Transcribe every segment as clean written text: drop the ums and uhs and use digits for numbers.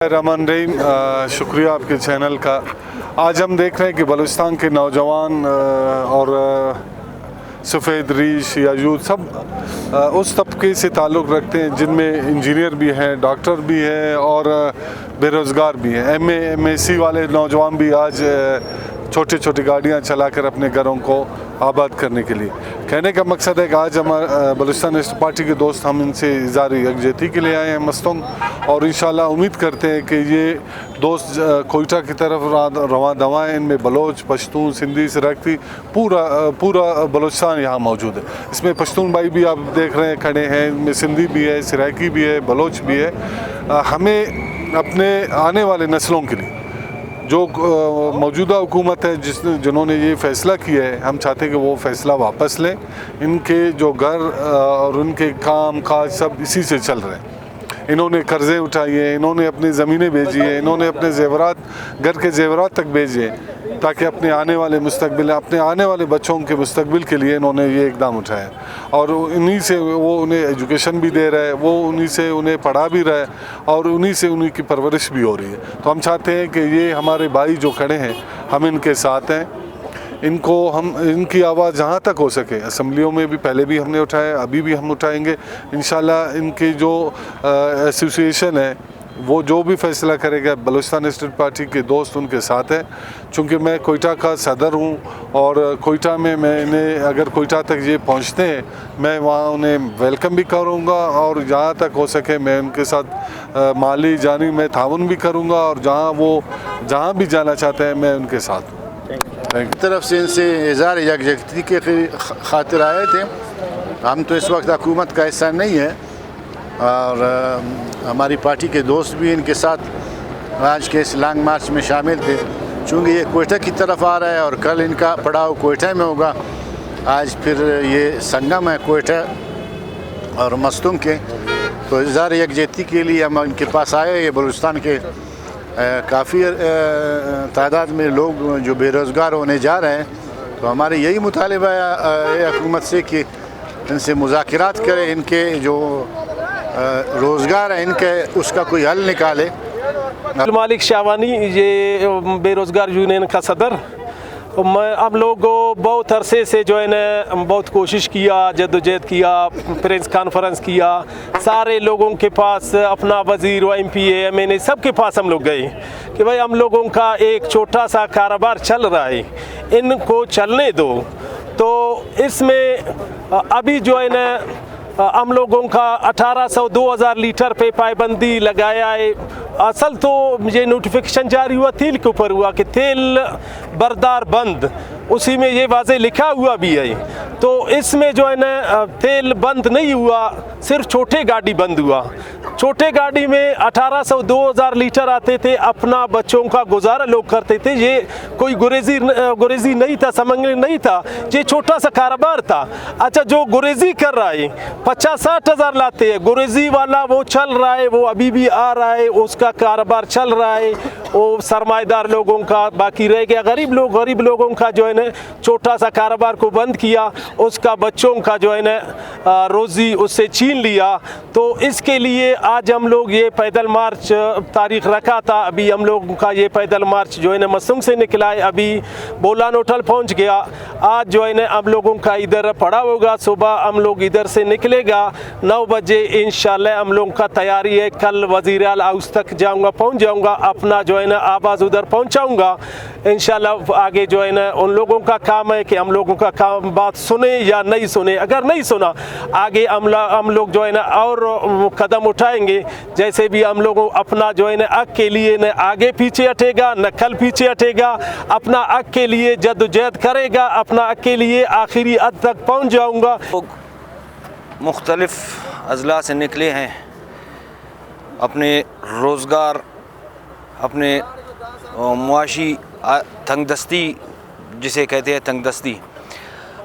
रहमान रहीम, शुक्रिया आपके चैनल का। आज हम देख रहे हैं कि बलूचिस्तान के नौजवान और सफ़ेद रीश या यूथ सब उस तबके से ताल्लुक़ रखते हैं जिनमें इंजीनियर भी हैं, डॉक्टर भी हैं और बेरोज़गार भी हैं। MSc वाले नौजवान भी आज छोटी छोटी गाड़ियां चलाकर अपने घरों को आबाद करने के लिए। कहने का मकसद है कि आज हमारे बलूचिस्तान नेशनल पार्टी के दोस्त हम इनसे इज़हार यकजहती के लिए आए हैं मस्तंग, और इंशाल्लाह उम्मीद करते हैं कि ये दोस्त कोयटा की तरफ रवां दवा हैं। इनमें बलोच, पश्तून, सिंधी, सराइकी पूरा बलूचिस्तान यहाँ मौजूद है। इसमें पश्तून भाई भी आप देख रहे हैं खड़े हैं, इनमें सिंधी भी है, सराइकी भी है, बलोच भी है। हमें अपने आने वाले नस्लों के लिए जो मौजूदा हुकूमत है जिन्होंने ये फ़ैसला किया है, हम चाहते हैं कि वो फ़ैसला वापस लें। इनके जो घर और उनके काम काज सब इसी से चल रहे हैं। इन्होंने कर्ज़े उठाए हैं, इन्होंने अपनी ज़मीनें बेची हैं, इन्होंने अपने जेवरात, घर के जेवरात तक बेचे हैं ताकि अपने आने वाले मुस्तकबिल, अपने आने वाले बच्चों के मुस्तकबिल के लिए इन्होंने ये इक़दाम उठाया। और उन्हीं से वो उन्हें एजुकेशन भी दे रहा है, वो उन्हीं से उन्हें पढ़ा भी रहा है और उन्हीं से उन्हीं की परवरिश भी हो रही है। तो हम चाहते हैं कि ये हमारे भाई जो खड़े हैं, हम इनके साथ हैं। इनको हम इनकी आवाज़ जहाँ तक हो सके, असम्बलियों में भी पहले भी हमने उठाया, अभी भी हम उठाएंगे इंशाल्लाह। इनकी जो एसोसिएशन है वो जो भी फ़ैसला करेगा, बलूचिस्तान नेशनल पार्टी के दोस्त उनके साथ हैं। चूँकि मैं कोयटा का सदर हूँ और कोयटा में मैंने अगर कोयटा तक ये पहुँचते हैं, मैं वहाँ उन्हें वेलकम भी करूँगा और जहाँ तक हो सके मैं उनके साथ माली जानी मैं ताउन भी करूँगा, और जहाँ भी जाना चाहते हैं मैं उनके साथ हूँ। तरफ से इनसे इज़हार यकजहती के खातिर आए थे। हम तो इस वक्त हुकूमत का हिस्सा नहीं है और हमारी पार्टी के दोस्त भी इनके साथ आज के इस लॉन्ग मार्च में शामिल थे। चूँकि ये कोयटा की तरफ आ रहा है और कल इनका पड़ाव कोयटा में होगा, आज फिर ये संगम है कोयटा और मस्तंग के, तो इज़हार यकजहती के लिए हम इनके पास आए। ये बलूचिस्तान के काफ़ी तादाद में लोग जो बेरोज़गार होने जा रहे हैं, तो हमारे यही मुतालिबा है हुकूमत से कि इनसे मुज़ाकरात करें, इनके जो रोज़गार है इनके उसका कोई हल निकाले। मालिक शाहवानी, ये बेरोज़गार यूनियन का सदर। मैं हम लोग बहुत अरसे से जो है ना बहुत कोशिश किया, जद्दोजहद किया, प्रेस कॉन्फ्रेंस किया, सारे लोगों के पास, अपना वज़ीर व MPA MNA सबके पास हम लोग गए कि भाई हम लोगों का एक छोटा सा कारोबार चल रहा है, इनको चलने दो। तो इसमें अभी जो है ना हम लोगों का 1800-2000 लीटर पे पाबंदी लगाया है। असल तो ये नोटिफिकेशन जारी हुआ तेल के ऊपर हुआ कि तेल बरदार बंद, उसी में ये वाज़े लिखा हुआ भी है। तो इसमें जो है ना तेल बंद नहीं हुआ, सिर्फ छोटे गाड़ी बंद हुआ। छोटे गाड़ी में 1800-2000 लीटर आते थे, अपना बच्चों का गुजारा लोग करते थे। ये कोई गुरेजी नहीं था, समझने नहीं था, ये छोटा सा कारोबार था। अच्छा, जो गुरेजी कर रहा है 50-60 हज़ार लाते हैं, गुरेजी वाला वो चल रहा है, वो अभी भी आ रहा है, उसका कारोबार चल रहा है। वो सरमाएदार लोगों का बाकी रह गया, गरीब लोगों का जो है ना छोटा सा कारोबार को बंद किया, उसका बच्चों का जो है ना रोज़ी उससे छीन लिया। तो इसके लिए आज हम लोग ये पैदल मार्च तारीख रखा था। अभी हम लोगों का ये पैदल मार्च जो है ना मस्तंग से निकला है, अभी बोलान होटल पहुंच गया। आज जो है ना हम लोगों का इधर पड़ा होगा, सुबह हम लोग इधर से निकलेगा 9 बजे इंशाल्लाह। हम लोगों का तैयारी है, कल वज़ीर आला हाउस तक जाऊंगा, पहुंच जाऊंगा, अपना जो है ना आवाज़ उधर पहुंचाऊंगा इंशाल्लाह। आगे जो है ना उन लोगों का काम है कि हम लोगों का काम बात सुने या नहीं सुने। अगर नहीं सुना, आगे हम लोग जो है ना और कदम उठाएंगे। जैसे भी हम लोगों अपना जो है ना हक के लिए न आगे पीछे हटेगा, न कल पीछे हटेगा, अपना हक के लिए जद्दोजहद करेगा, अपना हक के लिए आखिरी हद तक पहुँच जाऊँगा। मुख्तलिफ़ अज़ला से निकले हैं, अपने रोज़गार, अपने मुआशी तंगदस्ती जिसे कहते हैं तंगदस्ती,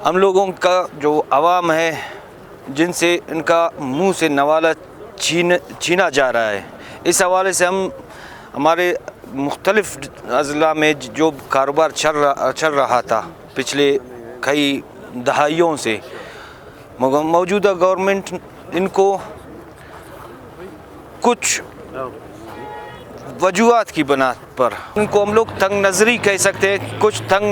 हम लोगों का जो अवाम है जिनसे इनका मुंह से नवाला छीना जा रहा है, इस हवाले से हम हमारे मुख्तलिफ़ अज़ला में जो कारोबार चल रहा था पिछले कई दहाइयों से, मौजूदा गवर्नमेंट इनको कुछ वजूहात की बिना पर। इनको हम लोग तंग नज़री कह सकते हैं। कुछ तंग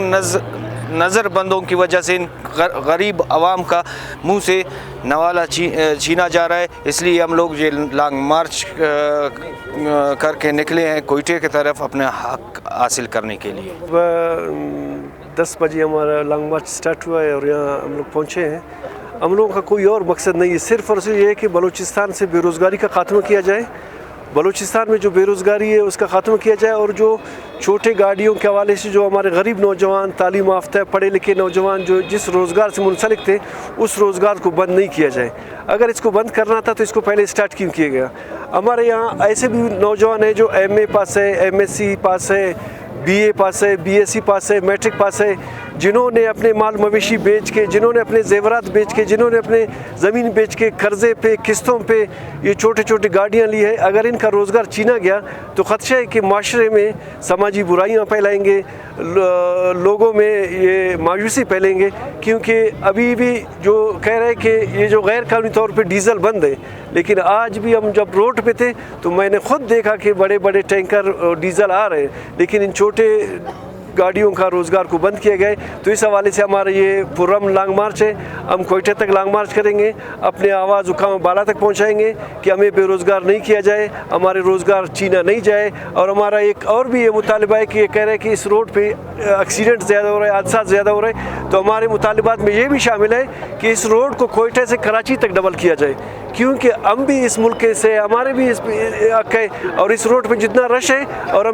नज़रबंदों की वजह से इन गरीब आवाम का मुंह से नवाला छीना जा रहा है। इसलिए हम लोग ये लॉन्ग मार्च करके निकले हैं कोयटे की तरफ अपने हक हासिल करने के लिए। 10 बजे हमारा लॉन्ग मार्च स्टार्ट हुआ है और यहाँ हम लोग पहुँचे हैं। हम लोगों का कोई और मकसद नहीं है, सिर्फ़ और सिर्फ ये है कि बलूचिस्तान से बेरोज़गारी का ख़ात्मा किया जाए, बलूचिस्तान में जो बेरोज़गारी है उसका ख़ात्मा किया जाए, और जो छोटे गाड़ियों के हवाले से जो हमारे गरीब नौजवान, तालीम याफ्ता, पढ़े लिखे नौजवान जो जिस रोज़गार से मुंसलिक थे उस रोज़गार को बंद नहीं किया जाए। अगर इसको बंद करना था तो इसको पहले स्टार्ट क्यों किया गया। हमारे यहाँ ऐसे भी नौजवान हैं जो MA पास है, MSc पास है, BA पास है, BSc पास है, मैट्रिक पास है, जिन्होंने अपने माल मवेशी बेच के, जिन्होंने अपने जेवरात बेच के, जिन्होंने अपने ज़मीन बेच के, कर्ज़े पे, किस्तों पे ये छोटे छोटे गाड़ियाँ ली है। अगर इनका रोज़गार छीना गया तो ख़दशा है कि माशरे में समाजी बुराइयाँ फैलाएंगे, लोगों में ये मायूसी फैलेंगे। क्योंकि अभी भी जो कह रहे हैं कि ये जो गैर कानूनी तौर पे डीज़ल बंद है, लेकिन आज भी हम जब रोड पे थे तो मैंने ख़ुद देखा कि बड़े बड़े टैंकर डीज़ल आ रहे हैं, लेकिन इन छोटे गाड़ियों का रोज़गार को बंद किया गया। तो इस हवाले से हमारा ये पुरम लॉन्ग मार्च है। हम कोयटे तक लॉन्ग मार्च करेंगे, अपने आवाज़ उकाम बाला तक पहुंचाएंगे कि हमें बेरोज़गार नहीं किया जाए, हमारे रोज़गार छीना नहीं जाए। और हमारा एक और भी ये मुतालबा है कि ये कह रहे हैं कि इस रोड पे एक्सीडेंट ज़्यादा हो रहे हैं, हादसा ज़्यादा हो रहे हैं। तो हमारे मुतालबात में ये भी शामिल है कि इस रोड को कोयटे से कराची तक डबल किया जाए, क्योंकि हम भी इस मुल्क से, हमारे भी इस हक है, और इस रोड पर जितना रश है और हम